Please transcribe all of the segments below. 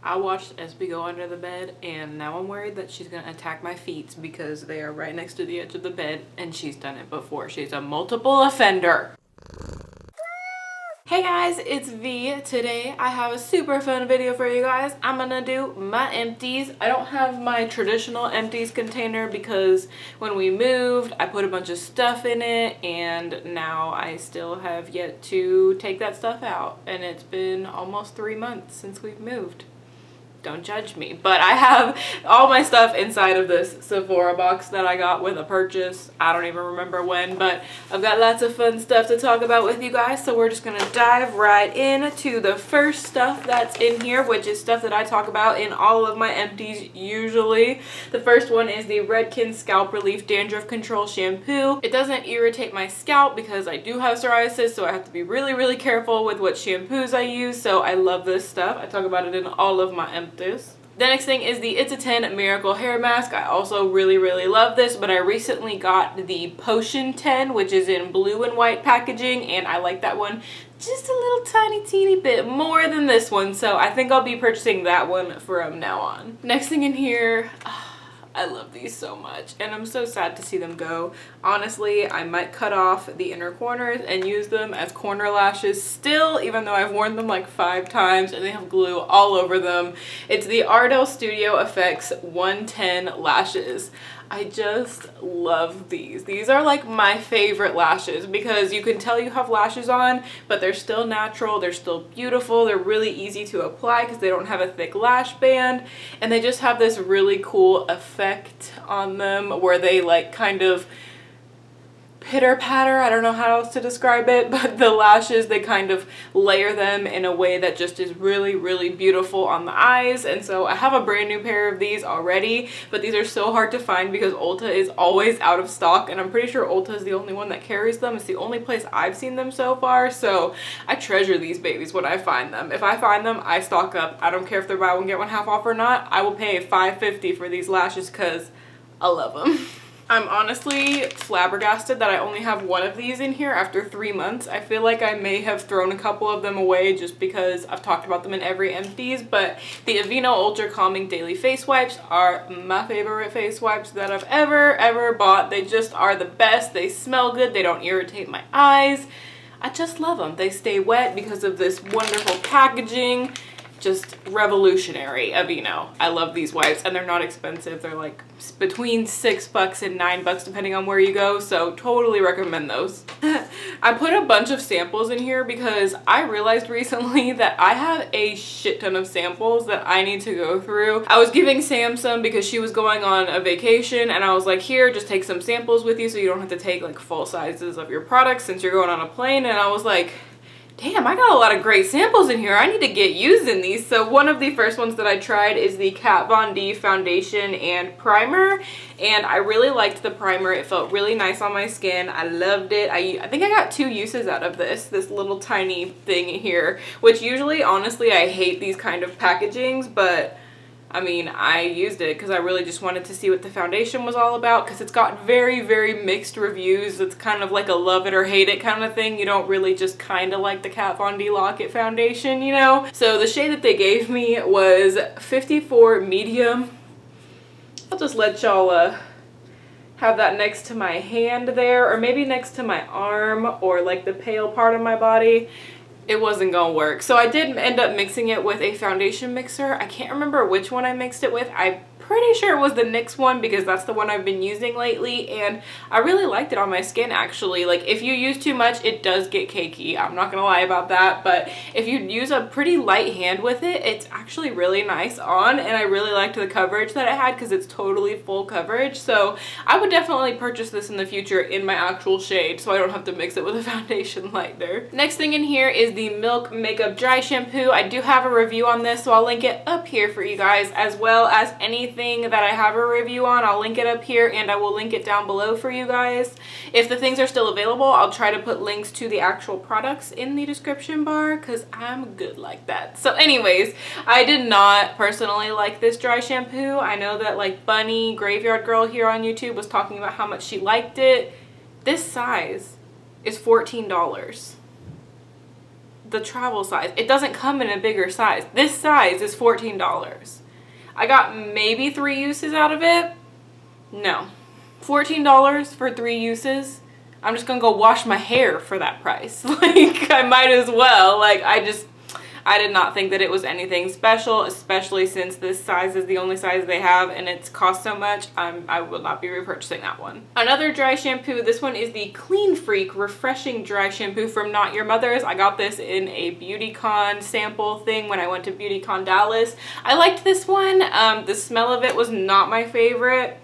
I watched SB go under the bed, and now I'm worried that she's gonna attack my feet because they are right next to the edge of the bed, and she's done it before. She's a multiple offender. Hey guys, it's V. Today I have a super fun video for you guys. I'm gonna do my empties. I don't have my traditional empties container because when we moved, I put a bunch of stuff in it, and now I still have yet to take that stuff out. And it's been almost 3 months since we've moved. Don't judge me, but I have all my stuff inside of this Sephora box that I got with a purchase. I don't even remember when, but I've got lots of fun stuff to talk about with you guys, so we're just gonna dive right into the first stuff that's in here, which is stuff that I talk about in all of my empties usually. The first one is the Redken Scalp Relief Dandruff Control Shampoo. It doesn't irritate my scalp because I do have psoriasis, so I have to be really careful with what shampoos I use, so I love this stuff. I talk about it in all of my empties. The next thing is the It's a 10 Miracle Hair Mask. I also really love this, but I recently got the Potion 10, which is in blue and white packaging, and I like that one just a little teeny bit more than this one, so I think I'll be purchasing that one from now on. Next thing in here, I love these so much, and I'm so sad to see them go. Honestly, I might cut off the inner corners and use them as corner lashes still, even though I've worn them like 5 times and they have glue all over them. It's the Ardell Studio Effects 110 lashes. I just love these. These are like my favorite lashes because you can tell you have lashes on, but they're still natural, they're still beautiful, they're really easy to apply because they don't have a thick lash band, and they just have this really cool effect on them where they like kind of pitter patter. I don't know how else to describe it, but the lashes, they kind of layer them in a way that just is really beautiful on the eyes. And so I have a brand new pair of these already, but these are so hard to find because Ulta is always out of stock, and I'm pretty sure Ulta is the only one that carries them. It's the only place I've seen them so far, so I treasure these babies when I find them. If I find them, I stock up. I don't care if they're buy one get one half off or not. I will pay $5.50 for these lashes because I love them. I'm honestly flabbergasted that I only have one of these in here after 3 months. I feel like I may have thrown a couple of them away just because I've talked about them in every empties, but the Aveeno Ultra Calming Daily Face Wipes are my favorite face wipes that I've ever bought. They just are the best. They smell good. They don't irritate my eyes. I just love them. They stay wet because of this wonderful packaging. Just revolutionary, Aveeno. I love these wipes, and they're not expensive. They're like between $6 and $9 depending on where you go, so totally recommend those. I put a bunch of samples in here because I realized recently that I have a shit ton of samples that I need to go through. I was giving Sam some because she was going on a vacation, and I was like, here, just take some samples with you so you don't have to take like full sizes of your products since you're going on a plane. And I was like, damn, I got a lot of great samples in here. I need to get using these. So one of the first ones that I tried is the Kat Von D foundation and primer, and I really liked the primer. It felt really nice on my skin. I loved it. I think I got 2 uses out of this little tiny thing here, which usually, honestly, I hate these kind of packagings, but I mean, I used it because I really just wanted to see what the foundation was all about, because it's got very mixed reviews. It's kind of like a love it or hate it kind of thing. You don't really just kind of like the Kat Von D Lock-It foundation, you know? So the shade that they gave me was 54 medium. I'll just let y'all have that next to my hand there, or maybe next to my arm, or like the pale part of my body. It wasn't gonna work. So I did end up mixing it with a foundation mixer. I can't remember which one I mixed it with. I'm pretty sure it was the NYX one because that's the one I've been using lately, and I really liked it on my skin actually. Like, if you use too much, it does get cakey. I'm not gonna lie about that, but if you use a pretty light hand with it, it's actually really nice on, and I really liked the coverage that it had because it's totally full coverage. So I would definitely purchase this in the future in my actual shade so I don't have to mix it with a foundation lighter. Next thing in here is the Milk Makeup Dry Shampoo. I do have a review on this, so I'll link it up here for you guys, as well as anything that I have a review on. I'll link it up here, and I will link it down below for you guys. If the things are still available, I'll try to put links to the actual products in the description bar because I'm good like that. So anyways, I did not personally like this dry shampoo. I know that like Bunny Graveyard Girl here on YouTube was talking about how much she liked it. This size is $14. the travel size. It doesn't come in a bigger size. This size is $14. I got maybe 3 uses out of it. No. $14 for 3 uses. I'm just gonna go wash my hair for that price. Like, I might as well. Like, I did not think that it was anything special, especially since this size is the only size they have and it's cost so much. I will not be repurchasing that one. Another dry shampoo, this one is the Clean Freak Refreshing Dry Shampoo from Not Your Mother's. I got this in a BeautyCon sample thing when I went to BeautyCon Dallas. I liked this one. The smell of it was not my favorite.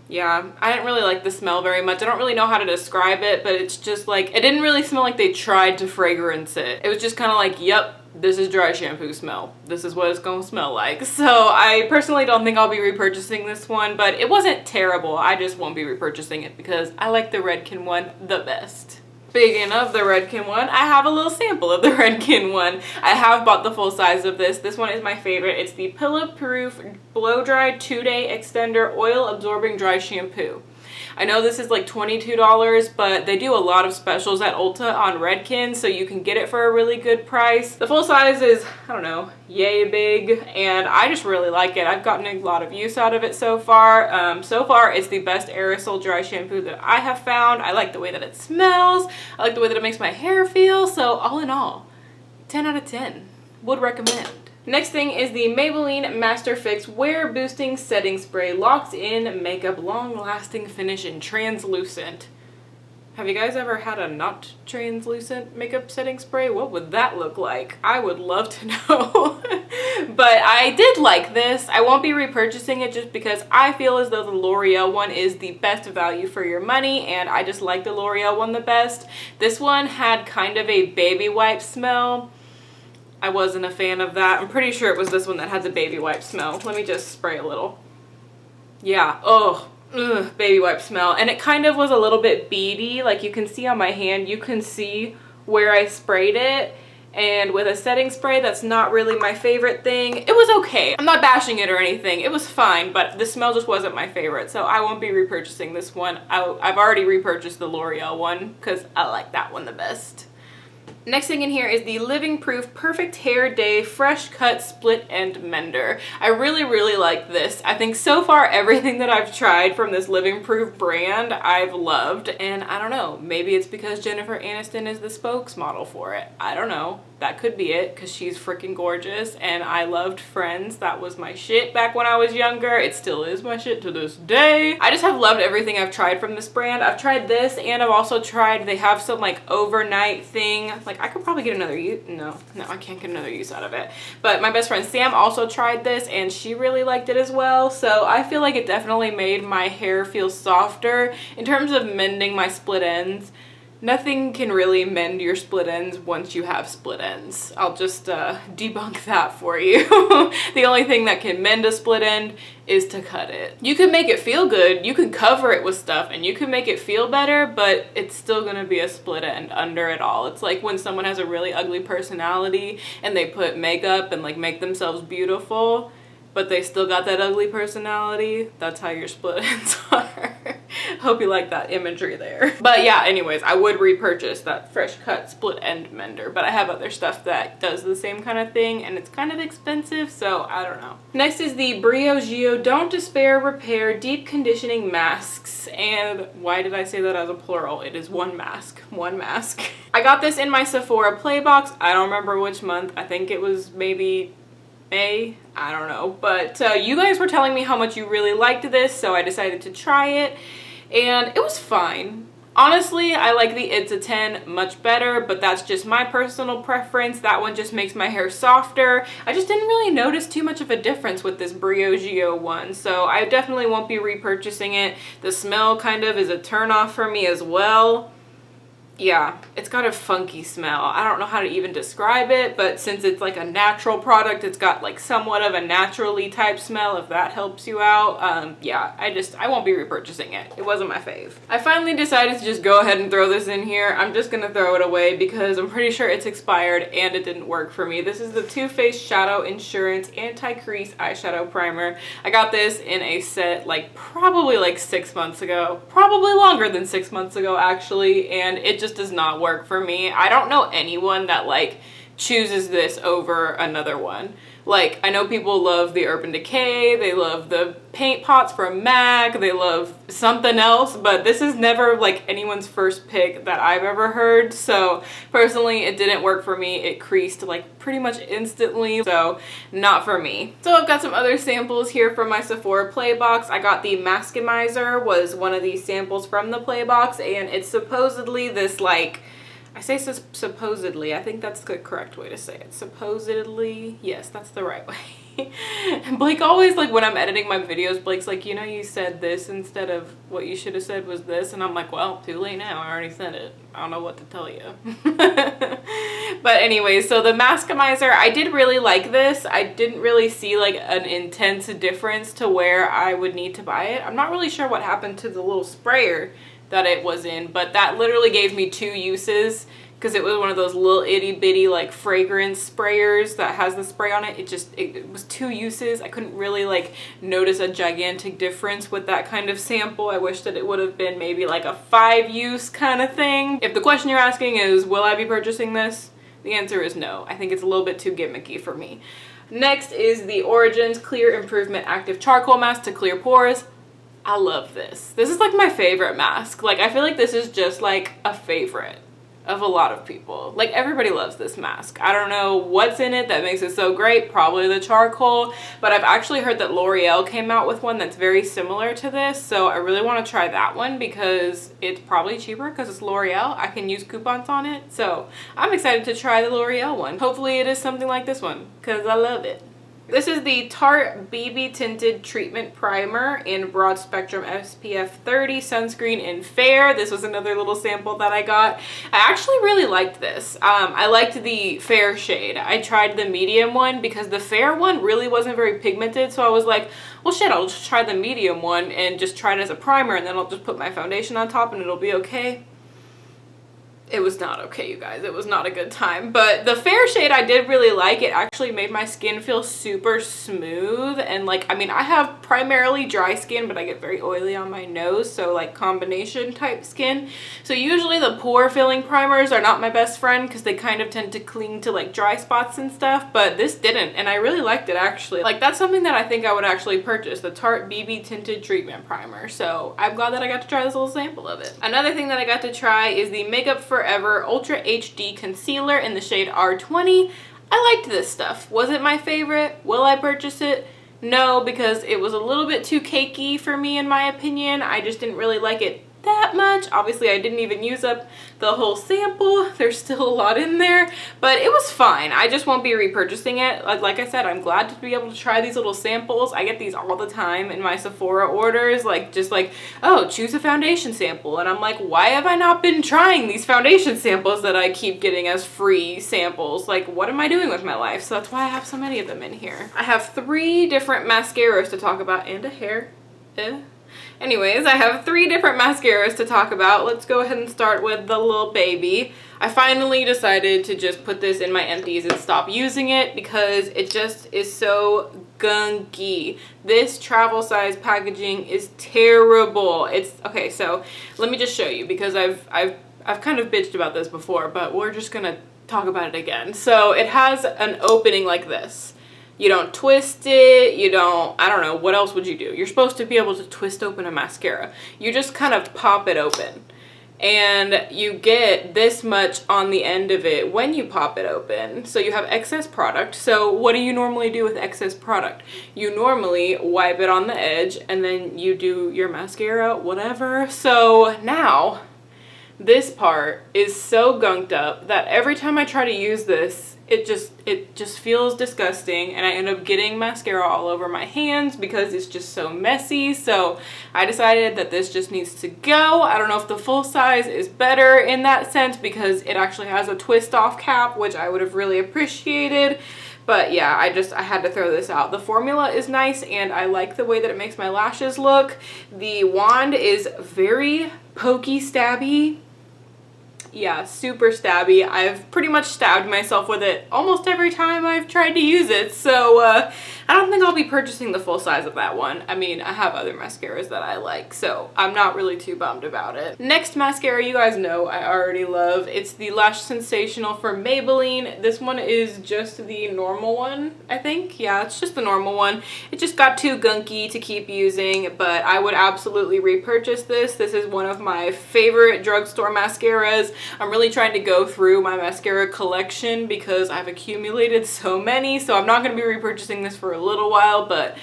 Yeah, I didn't really like the smell very much. I don't really know how to describe it, but it's just like, it didn't really smell like they tried to fragrance it. It was just kind of like, yep, this is dry shampoo smell. This is what it's gonna smell like. So I personally don't think I'll be repurchasing this one, but it wasn't terrible. I just won't be repurchasing it because I like the Redken one the best. Speaking of the Redken one, I have a little sample of the Redken one. I have bought the full size of this. This one is my favorite. It's the Pillow Proof Blow Dry 2-Day Extender Oil Absorbing Dry Shampoo. I know this is like $22, but they do a lot of specials at Ulta on Redken, so you can get it for a really good price. The full size is, I don't know, yay big, and I just really like it. I've gotten a lot of use out of it so far. So far, it's the best aerosol dry shampoo that I have found. I like the way that it smells. I like the way that it makes my hair feel. So all in all, 10 out of 10. Would recommend. Next thing is the Maybelline Master Fix Wear Boosting Setting Spray. Locks in makeup, long-lasting finish, and translucent. Have you guys ever had a not translucent makeup setting spray? What would that look like? I would love to know. But I did like this. I won't be repurchasing it just because I feel as though the L'Oreal one is the best value for your money, and I just like the L'Oreal one the best. This one had kind of a baby wipe smell. I wasn't a fan of that. I'm pretty sure it was this one that had the baby wipe smell. Let me just spray a little. Yeah, oh, ugh, baby wipe smell. And it kind of was a little bit beady. Like you can see on my hand, you can see where I sprayed it. And with a setting spray, that's not really my favorite thing. It was okay. I'm not bashing it or anything. It was fine, but the smell just wasn't my favorite. So I won't be repurchasing this one. I've already repurchased the L'Oreal one because I like that one the best. Next thing in here is the Living Proof Perfect Hair Day Fresh Cut Split End Mender. I really like this. I think so far everything that I've tried from this Living Proof brand I've loved, and I don't know, maybe it's because Jennifer Aniston is the spokesmodel for it. I don't know. That could be it, because she's freaking gorgeous, and I loved Friends. That was my shit back when I was younger. It still is my shit to this day. I just have loved everything I've tried from this brand. I've tried this, and I've also tried, they have some like overnight thing. Like I could probably get another use. No, I can't get another use out of it. But my best friend Sam also tried this, and she really liked it as well. So I feel like it definitely made my hair feel softer. In terms of mending my split ends, nothing can really mend your split ends once you have split ends. I'll just debunk that for you. The only thing that can mend a split end is to cut it. You can make it feel good, you can cover it with stuff, and you can make it feel better, but it's still gonna be a split end under it all. It's like when someone has a really ugly personality and they put makeup and like make themselves beautiful, but they still got that ugly personality. That's how your split ends are. Hope you like that imagery there. But yeah, anyways, I would repurchase that fresh cut split end mender, but I have other stuff that does the same kind of thing, and it's kind of expensive, so I don't know. Next is the Briogeo Don't Despair Repair Deep Conditioning Masks. And why did I say that as a plural? It is one mask. One mask. I got this in my Sephora Play box. I don't remember which month. I think it was maybe May, I don't know, but you guys were telling me how much you really liked this, so I decided to try it, and it was fine. Honestly, I like the It's a 10 much better, but that's just my personal preference. That one just makes my hair softer. I just didn't really notice too much of a difference with this Briogeo one, so I definitely won't be repurchasing it. The smell kind of is a turn off for me as well. Yeah, it's got a funky smell. I don't know how to even describe it, but since it's like a natural product, it's got like somewhat of a naturally type smell, if that helps you out. Yeah, I won't be repurchasing it. It wasn't my fave. I finally decided to just go ahead and throw this in here. I'm just gonna throw it away because I'm pretty sure it's expired and it didn't work for me. This is the Too Faced Shadow Insurance Anti-Crease Eyeshadow Primer. I got this in a set like probably like 6 months ago. Probably longer than 6 months ago actually, and it just does not work for me. I don't know anyone that like chooses this over another one. Like, I know people love the Urban Decay, they love the paint pots from MAC, they love something else, but this is never like anyone's first pick that I've ever heard. So personally, it didn't work for me. It creased like pretty much instantly, so not for me. So I've got some other samples here from my Sephora Play Box. I got the Maskimizer, was one of these samples from the Play Box, and it's supposedly this like, I say supposedly, I think that's the correct way to say it. Supposedly, yes, that's the right way. Blake always, like, when I'm editing my videos, Blake's like, you know, you said this instead of what you should have said was this. And I'm like, well, too late now. I already said it. I don't know what to tell you. But anyway, so the Maskimizer, I did really like this. I didn't really see, like, an intense difference to where I would need to buy it. I'm not really sure what happened to the little sprayer that it was in, but that literally gave me 2 uses because it was one of those little itty bitty like fragrance sprayers that has the spray on it. It was 2 uses. I couldn't really like notice a gigantic difference with that kind of sample. I wish that it would have been maybe like a 5-use kind of thing. If the question you're asking is, will I be purchasing this? The answer is no. I think it's a little bit too gimmicky for me. Next is the Origins Clear Improvement Active Charcoal Mask to clear pores. I love this. This is like my favorite mask. Like, I feel like this is just like a favorite of a lot of people. Like, everybody loves this mask. I don't know what's in it that makes it so great. Probably the charcoal, but I've actually heard that L'Oreal came out with one that's very similar to this. So I really want to try that one because it's probably cheaper because it's L'Oreal. I can use coupons on it. So I'm excited to try the L'Oreal one. Hopefully it is something like this one because I love it. This is the Tarte BB Tinted Treatment Primer in Broad Spectrum SPF 30 Sunscreen in Fair. This was another little sample that I got. I actually really liked this. I liked the fair shade. I tried the medium one because the fair one really wasn't very pigmented, so I was like, well shit, I'll just try the medium one and just try it as a primer, and then I'll just put my foundation on top and it'll be okay. It was not okay, you guys. It was not a good time. But the fair shade I did really like. It actually made my skin feel super smooth. And like, I mean, I have primarily dry skin, but I get very oily on my nose. So like combination type skin. So usually the pore filling primers are not my best friend because they kind of tend to cling to like dry spots and stuff. But this didn't. And I really liked it actually. Like, that's something that I think I would actually purchase. The Tarte BB Tinted Treatment Primer. So I'm glad that I got to try this little sample of it. Another thing that I got to try is the Makeup Forever Ultra HD Concealer in the shade R20. I liked this stuff. Was it my favorite? Will I purchase it? No, because it was a little bit too cakey for me in my opinion. I just didn't really like it that much. Obviously, I didn't even use up the whole sample. There's still a lot in there, but it was fine. I just won't be repurchasing it. Like I said, I'm glad to be able to try these little samples. I get these all the time in my Sephora orders, like just like, oh, choose a foundation sample. And I'm like, why have I not been trying these foundation samples that I keep getting as free samples? Like, what am I doing with my life? So that's why I have so many of them in here. I have 3 different mascaras to talk about and a hair. Anyways, I have 3 different mascaras to talk about. Let's go ahead and start with the little baby. I finally decided to just put this in my empties and stop using it because it just is so gunky. This travel size packaging is terrible. It's okay, so let me just show you because I've kind of bitched about this before, but we're just gonna talk about it again. So it has an opening like this. You don't twist it, you don't, I don't know, what else would you do? You're supposed to be able to twist open a mascara. You just kind of pop it open. And you get this much on the end of it when you pop it open. So you have excess product. So what do you normally do with excess product? You normally wipe it on the edge and then you do your mascara, whatever. So now, this part is so gunked up that every time I try to use this, it just feels disgusting, and I end up getting mascara all over my hands because it's just so messy. So I decided that this just needs to go. I don't know if the full size is better in that sense because it actually has a twist off cap, which I would have really appreciated. But yeah, I had to throw this out. The formula is nice and I like the way that it makes my lashes look. The wand is very pokey stabby. Yeah, super stabby. I've pretty much stabbed myself with it almost every time I've tried to use it. So I don't think I'll be purchasing the full size of that one. I mean, I have other mascaras that I like, so I'm not really too bummed about it. Next mascara you guys know I already love. It's the Lash Sensational from Maybelline. This one is just the normal one, I think. Yeah, it's just the normal one. It just got too gunky to keep using, but I would absolutely repurchase this. This is one of my favorite drugstore mascaras. I'm really trying to go through my mascara collection because I've accumulated so many, so I'm not going to be repurchasing this for a little while, but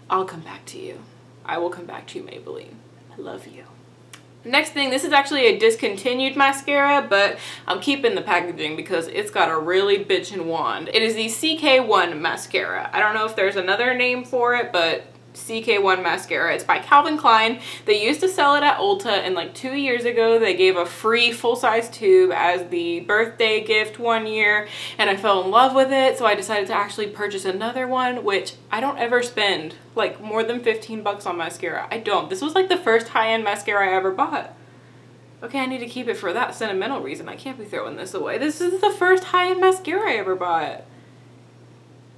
I'll come back to you. I will come back to you, Maybelline. I love you. Next thing, this is actually a discontinued mascara, but I'm keeping the packaging because it's got a really bitchin' wand. It is the CK1 mascara. I don't know if there's another name for it, but CK1 mascara. It's by Calvin Klein. They used to sell it at Ulta, and like 2 years ago they gave a free full-size tube as the birthday gift one year, and I fell in love with it, so I decided to actually purchase another one, which I don't ever spend like more than 15 bucks on mascara. I don't. This was like the first high-end mascara I ever bought. Okay, I need to keep it for that sentimental reason. I can't be throwing this away. This is the first high-end mascara I ever bought.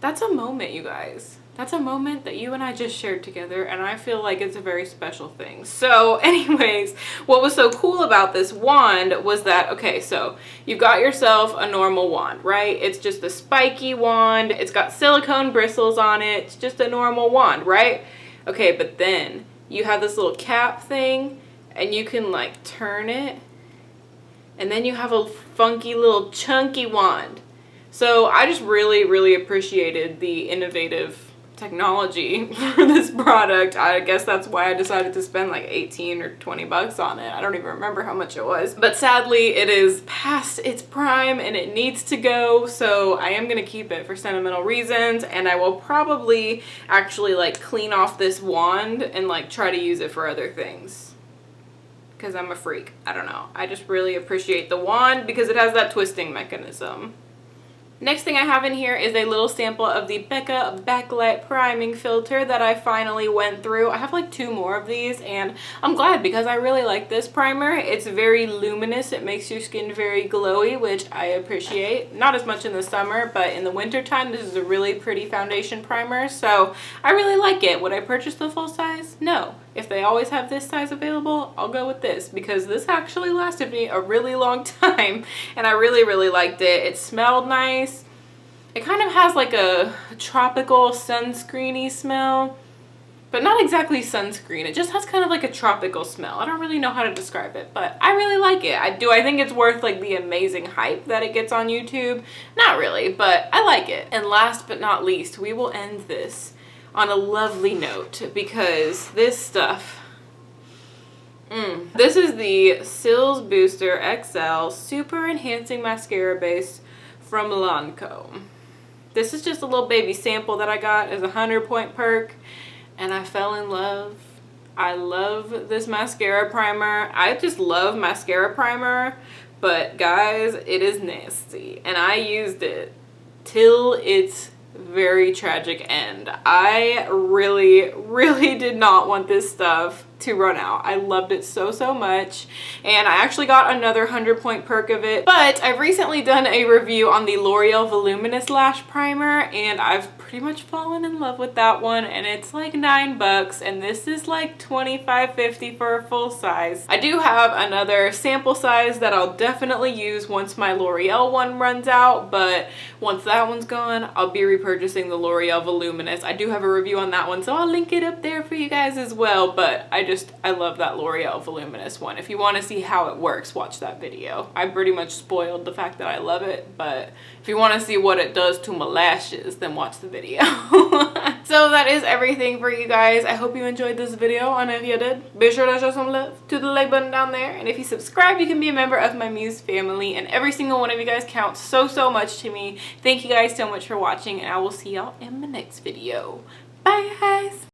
That's a moment, you guys. That's a moment that you and I just shared together, and I feel like it's a very special thing. So anyways, what was so cool about this wand was that, okay, so you've got yourself a normal wand, right? It's just a spiky wand. It's got silicone bristles on it. It's just a normal wand, right? Okay, but then you have this little cap thing, and you can like turn it, and then you have a funky little chunky wand. So I just really appreciated the innovative technology for this product. I guess that's why I decided to spend like 18 or 20 bucks on it. I don't even remember how much it was. But sadly, it is past its prime and it needs to go. So I am going to keep it for sentimental reasons, and I will probably actually like clean off this wand and like try to use it for other things. Because I'm a freak. I don't know. I just really appreciate the wand because it has that twisting mechanism. Next thing I have in here is a little sample of the Becca Backlight Priming Filter that I finally went through. I have like 2 more of these, and I'm glad because I really like this primer. It's very luminous. It makes your skin very glowy, which I appreciate. Not as much in the summer, but in the winter time, this is a really pretty foundation primer, so I really like it. Would I purchase the full size? No. If they always have this size available, I'll go with this because this actually lasted me a really long time, and I really liked it. It smelled nice. It kind of has like a tropical sunscreeny smell, but not exactly sunscreen. It just has kind of like a tropical smell. I don't really know how to describe it, but I really like it. I think it's worth like the amazing hype that it gets on YouTube. Not really, but I like it. And last but not least, we will end this on a lovely note because this stuff, this is the Cils Booster XL Super Enhancing Mascara Base from Lancome. This is just a little baby sample that I got as a 100-point perk, and I fell in love. I love this mascara primer. I just love mascara primer, but guys, it is nasty, and I used it till its very tragic end. I really did not want this stuff to run out. I loved it so much, and I actually got another 100-point perk of it, but I've recently done a review on the L'Oreal Voluminous Lash Primer, and I've pretty much fallen in love with that one, and it's like 9 bucks, and this is like $25.50 for a full size. I do have another sample size that I'll definitely use once my L'Oreal one runs out, but once that one's gone, I'll be repurchasing the L'Oreal Voluminous. I do have a review on that one, so I'll link it up there for you guys as well, but I love that L'Oreal Voluminous one. If you want to see how it works, watch that video. I pretty much spoiled the fact that I love it, but if you want to see what it does to my lashes, then watch the video. So that is everything for you guys. I hope you enjoyed this video, and if you did, be sure to show some love to the like button down there, and if you subscribe, you can be a member of my Muse family, and every single one of you guys counts so much to me. Thank you guys so much for watching, and I will see y'all in the next video. Bye guys!